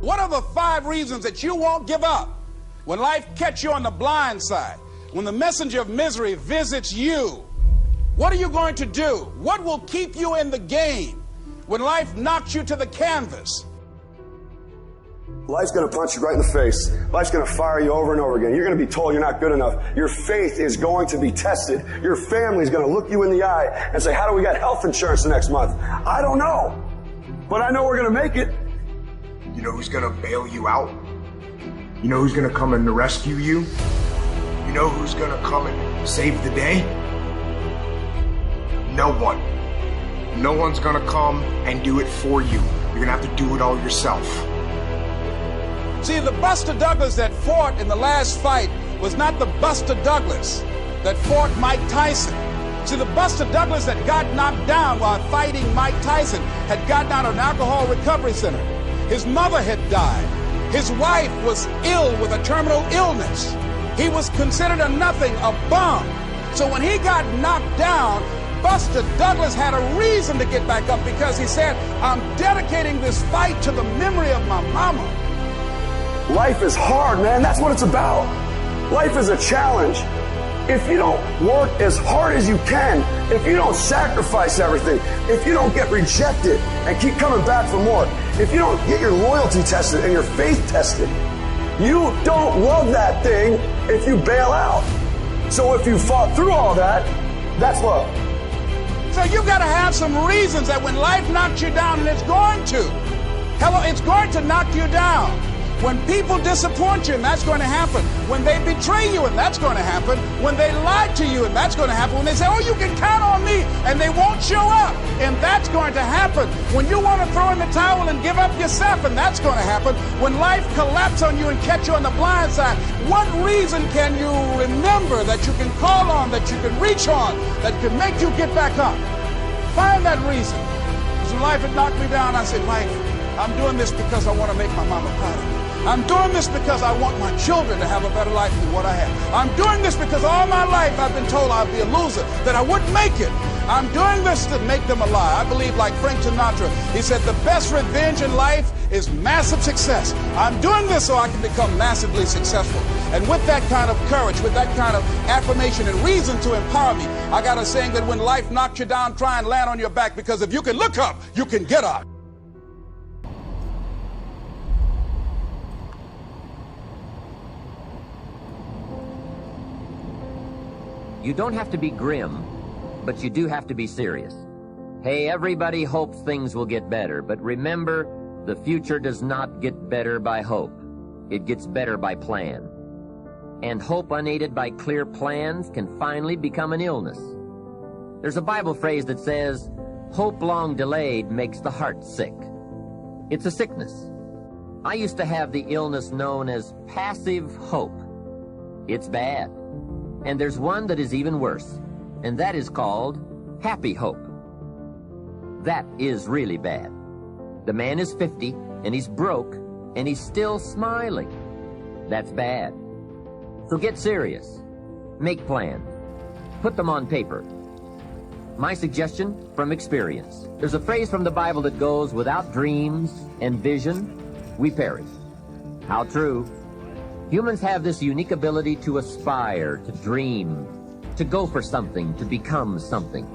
What are the 5 reasons that you won't give up when life catch you on the blind side? When the messenger of misery visits you, what are you going to do? What will keep you in the game when life knocks you to the canvas? Life's going to punch you right in the face. Life's going to fire you over and over again. You're going to be told you're not good enough. Your faith is going to be tested. Your family's going to look you in the eye and say, how do we get health insurance the next month? I don't know. But I know we're going to make it. You know who's going to bail you out? You know who's going to come and rescue you? You know who's going to come and save the day? No one. No one's going to come and do it for you. You're going to have to do it all yourself. See, the Buster Douglas that fought in the last fight was not the Buster Douglas that fought Mike Tyson. See, the Buster Douglas that got knocked down while fighting Mike Tyson had gotten out of an alcohol recovery center. His mother had died. His wife was ill with a terminal illness. He was considered a nothing, a bum. So when he got knocked down, Buster Douglas had a reason to get back up because he said, I'm dedicating this fight to the memory of my mama. Life is hard, man. That's what it's about. Life is a challenge. If you don't work as hard as you can, if you don't sacrifice everything, if you don't get rejected and keep coming back for more, if you don't get your loyalty tested and your faith tested, you don't love that thing if you bail out. So if you fought through all that, that's love. So you got to have some reasons that when life knocks you down, and it's going to. Hello, it's going to knock you down. When people disappoint you, and that's going to happen. When they betray you, and that's going to happen. When they lie to you, and that's going to happen. When they say, oh, you can count on me, and they won't show up, and that's going to happen. When you want to throw in the towel and give up yourself, and that's going to happen. When life collapses on you and catch you on the blind side, what reason can you remember that you can call on, that you can reach on, that can make you get back up? Find that reason. Because when life had knocked me down, I said, life, I'm doing this because I want to make my mama proud of me. I'm doing this because I want my children to have a better life than what I have. I'm doing this because all my life I've been told I'd be a loser, that I wouldn't make it. I'm doing this to make them a lie. I believe like Frank Sinatra, he said the best revenge in life is massive success. I'm doing this so I can become massively successful. And with that kind of courage, with that kind of affirmation and reason to empower me, I got a saying that when life knocks you down, try and land on your back, because if you can look up, you can get up. You don't have to be grim, but you do have to be serious. Hey, everybody hopes things will get better, but remember, the future does not get better by hope. It gets better by plan. And hope unaided by clear plans can finally become an illness. There's a Bible phrase that says, hope long delayed makes the heart sick. It's a sickness. I used to have the illness known as passive hope. It's bad. And there's one that is even worse, and that is called happy hope. That is really bad. The man is 50, and he's broke, and he's still smiling. That's bad. So get serious. Make plans. Put them on paper. My suggestion from experience. There's a phrase from the Bible that goes, without dreams and vision, we perish. How true. Humans have this unique ability to aspire, to dream, to go for something, to become something.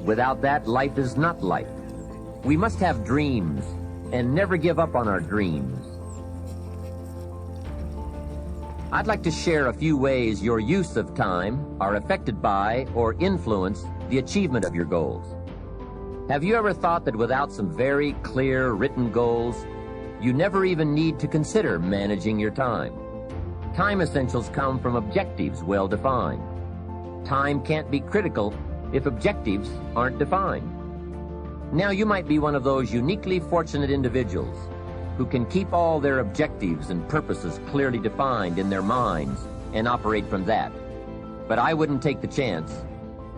Without that, life is not life. We must have dreams and never give up on our dreams. I'd like to share a few ways your use of time are affected by or influence the achievement of your goals. Have you ever thought that without some very clear written goals, you never even need to consider managing your time? Time essentials come from objectives well defined. Time can't be critical if objectives aren't defined. Now you might be one of those uniquely fortunate individuals who can keep all their objectives and purposes clearly defined in their minds and operate from that. But I wouldn't take the chance.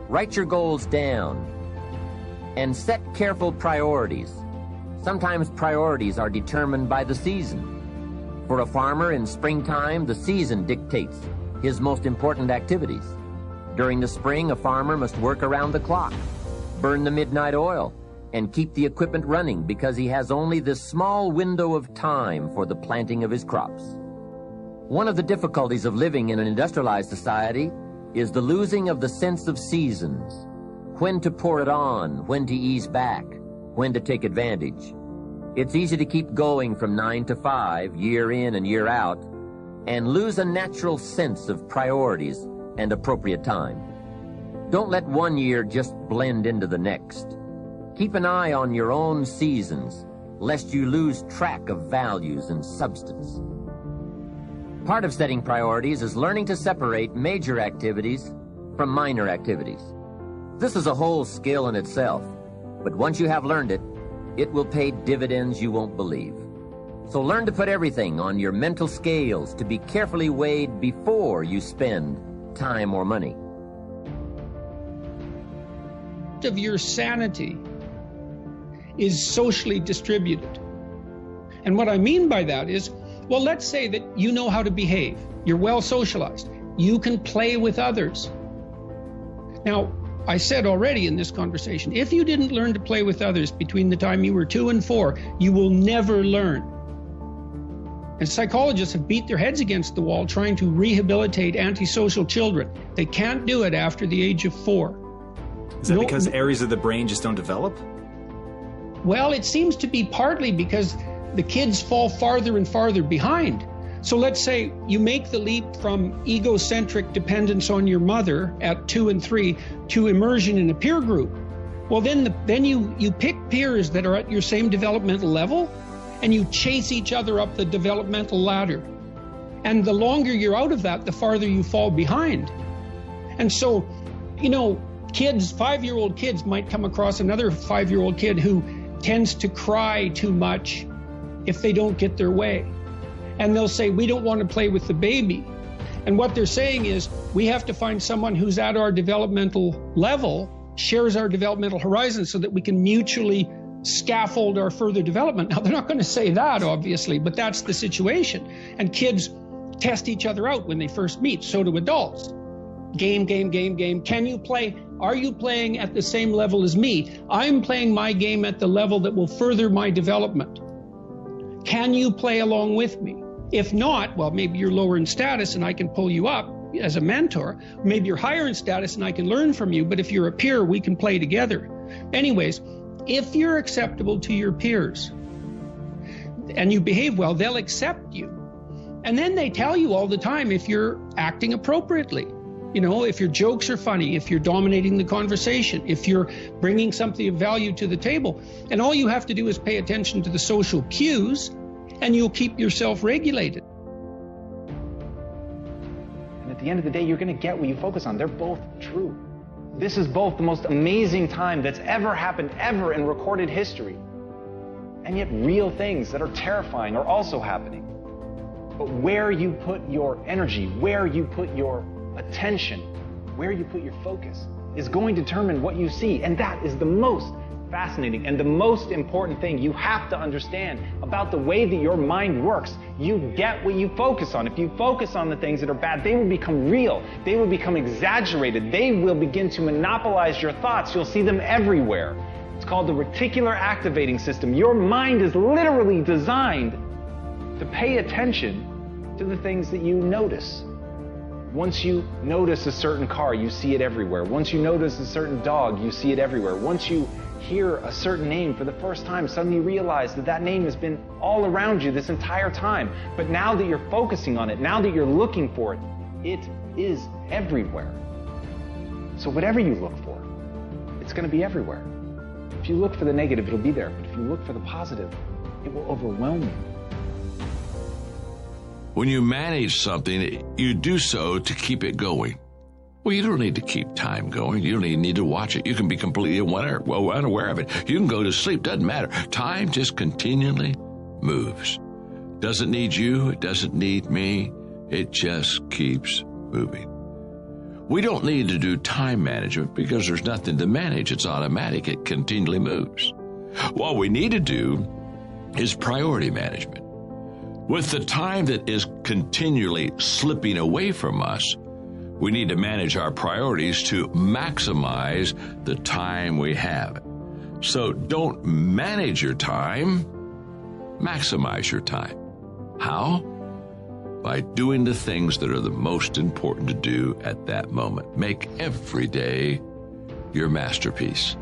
Write your goals down and set careful priorities. Sometimes priorities are determined by the season. For a farmer in springtime, the season dictates his most important activities. During the spring, a farmer must work around the clock, burn the midnight oil, and keep the equipment running because he has only this small window of time for the planting of his crops. One of the difficulties of living in an industrialized society is the losing of the sense of seasons. When to pour it on, when to ease back, when to take advantage. It's easy to keep going from 9 to 5, year in and year out, and lose a natural sense of priorities and appropriate time. Don't let one year just blend into the next. Keep an eye on your own seasons, lest you lose track of values and substance. Part of setting priorities is learning to separate major activities from minor activities. This is a whole skill in itself, but once you have learned it, it will pay dividends you won't believe. So learn to put everything on your mental scales to be carefully weighed before you spend time or money. Of your sanity is socially distributed. And what I mean by that is, well, let's say that you know how to behave. You're well socialized. You can play with others. Now, I said already in this conversation, if you didn't learn to play with others between the time you were 2 and 4, you will never learn. And psychologists have beat their heads against the wall trying to rehabilitate antisocial children. They can't do it after the age of 4. Is that because areas of the brain just don't develop? Well, it seems to be partly because the kids fall farther and farther behind. So let's say you make the leap from egocentric dependence on your mother at 2 and 3 to immersion in a peer group. Well, then you pick peers that are at your same developmental level, and you chase each other up the developmental ladder. And the longer you're out of that, the farther you fall behind. And so, kids, 5-year-old kids might come across another 5-year-old kid who tends to cry too much if they don't get their way. And they'll say, we don't want to play with the baby. And what they're saying is, we have to find someone who's at our developmental level, shares our developmental horizon, so that we can mutually scaffold our further development. Now, they're not going to say that, obviously, but that's the situation. And kids test each other out when they first meet. So do adults. Game. Can you play? Are you playing at the same level as me? I'm playing my game at the level that will further my development. Can you play along with me? If not, well, maybe you're lower in status and I can pull you up as a mentor. Maybe you're higher in status and I can learn from you. But if you're a peer, we can play together. Anyways, if you're acceptable to your peers and you behave well, they'll accept you. And then they tell you all the time if you're acting appropriately. If your jokes are funny, if you're dominating the conversation, if you're bringing something of value to the table. And all you have to do is pay attention to the social cues, and you'll keep yourself regulated. And at the end of the day, you're going to get what you focus on. They're both true. This is both the most amazing time that's ever happened, ever in recorded history. And yet real things that are terrifying are also happening. But where you put your energy, where you put your attention, where you put your focus, is going to determine what you see. And that is the most fascinating and the most important thing you have to understand about the way that your mind works. You get what you focus on. If you focus on the things that are bad, they will become real. They will become exaggerated. They will begin to monopolize your thoughts. You'll see them everywhere. It's called the reticular activating system. Your mind is literally designed to pay attention to the things that you notice. Once you notice a certain car, you see it everywhere. Once you notice a certain dog, you see it everywhere. Once you hear a certain name for the first time, suddenly you realize that that name has been all around you this entire time. But now that you're focusing on it, now that you're looking for it, it is everywhere. So whatever you look for, it's going to be everywhere. If you look for the negative, it'll be there. But if you look for the positive, it will overwhelm you. When you manage something, you do so to keep it going. Well, you don't need to keep time going. You don't even need to watch it. You can be completely unaware of it. You can go to sleep. Doesn't matter. Time just continually moves. Doesn't need you. It doesn't need me. It just keeps moving. We don't need to do time management because there's nothing to manage. It's automatic. It continually moves. What we need to do is priority management. With the time that is continually slipping away from us, we need to manage our priorities to maximize the time we have. So don't manage your time, maximize your time. How? By doing the things that are the most important to do at that moment. Make every day your masterpiece.